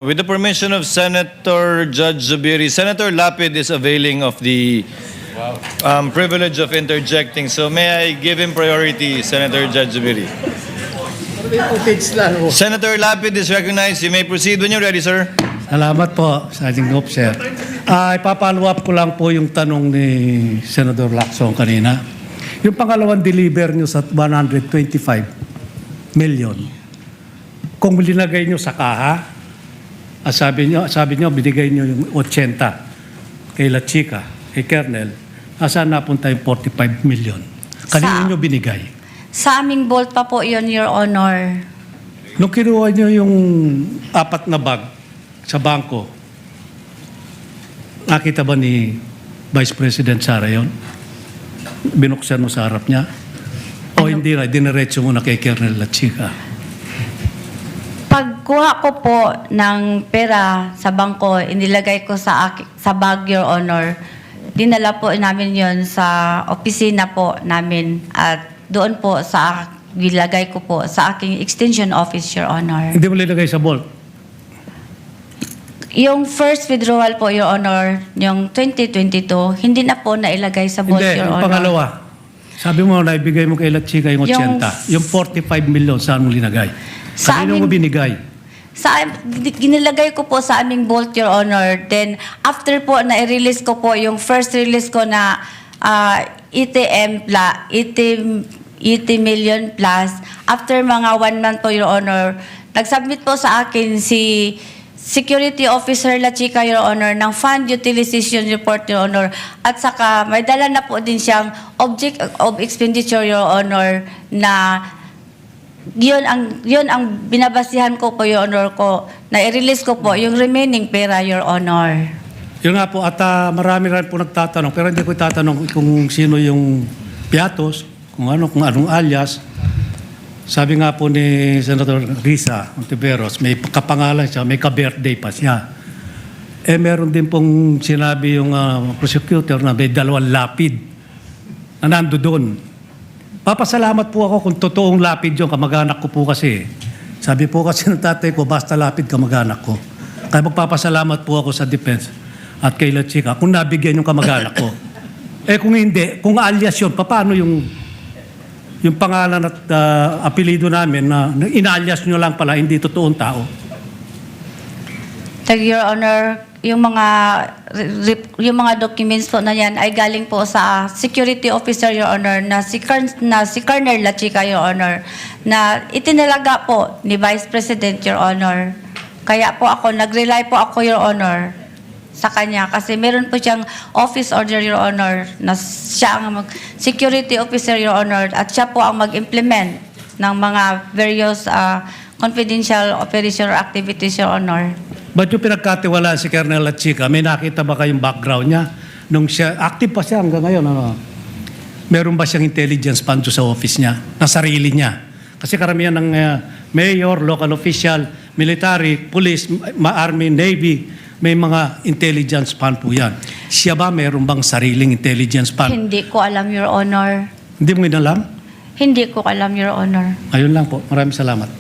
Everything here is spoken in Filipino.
With the permission of Senator Judge Zubiri, Senator Lapid is availing of the privilege of interjecting. So may I give him priority, Senator Judge Zubiri? Senator Lapid is recognized. You may proceed when you're ready, sir. Salamat po, Sergeant Gopser. Ipapalo up ko lang po yung tanong ni Senator Lacson kanina. Yung pangalawang deliver nyo sa 125 million, kung linagay nyo sa kaha, sabi nyo, binigay nyo yung 80 kay La Chica, kay Kernel, nasaan napunta yung 45 million? Kanina nyo binigay? Sa aming vault pa po yun, Your Honor. Nung kinuha nyo yung 4 na bag sa bangko, nakita ba ni Vice President Sara yun? Binuksan mo sa harap niya? O hindi na, diniretso mo na kay Kernel La Chica? Pagkuha ko po ng pera sa bangko, inilagay ko sa bag, Your Honor. Dinala po namin yon sa opisina po namin at doon po nilagay ko po sa aking extension office, Your Honor. Hindi mo linagay sa vault? Yung first withdrawal po, Your Honor, yung 2022, hindi na po nailagay sa vault, Hindi, Your yung Honor. pangalawa. Sabi mo, naibigay mo kay La Chica yung 80. Yung 45 million, saan mo linagay? Kanino mo binigay? Ginilagay ko po sa aming vault, Your Honor. Then, after po na i-release ko po yung first release ko na 80 million plus, after mga 1 month po, Your Honor, nag-submit po sa akin si Security Officer La Chica, Your Honor, ng Fund Utilization Report, Your Honor. At saka, may dala na po din siyang Object of Expenditure, Your Honor, na yun ang binabasihan ko po, Your Honor, ko, na i-release ko po yung remaining pera, Your Honor. Yun nga po, at marami rin po nagtatanong, pero hindi ko itatanong kung sino yung piatos, kung anong alias. Sabi nga po ni Senator Risa Ontiveros, may kapangalan siya, may ka-birthday pa siya. Meron din pong sinabi yung prosecutor na may 2 lapid na nando doon. Papasalamat po ako kung totoong lapid yung kamag-anak ko po kasi. Sabi po kasi ng tatay ko, basta lapid kamag-anak ko. Kaya magpapasalamat po ako sa defense at kay La Chica kung nabigyan yung kamag-anak ko. Kung hindi, kung alias yun, paano yung pangalan at apelido namin na inalias nyo lang pala, hindi totoong tao? Your Honor, yung mga documents po na yan ay galing po sa security officer, Your Honor, na si Colonel La Chica, Your Honor, na itinalaga po ni Vice President, Your Honor. Kaya po nag-rely po ako, Your Honor, sa kanya kasi meron po siyang office order, Your Honor, na siya ang security officer, Your Honor, at siya po ang mag-implement ng mga various confidential operation or activities, Your Honor. Ba't yung pinagkatiwalaan si Colonel La Chica, may nakita ba kayong background niya? Nung siya, active pa siya hanggang ngayon, meron ba siyang intelligence fund sa office niya, na sarili niya? Kasi karamihan ng mayor, local official, military, police, army, navy, may mga intelligence fund po yan. Siya ba meron bang sariling intelligence fund? Hindi ko alam, Your Honor. Hindi mo inalam? Hindi ko alam, Your Honor. Ayun lang po. Maraming salamat.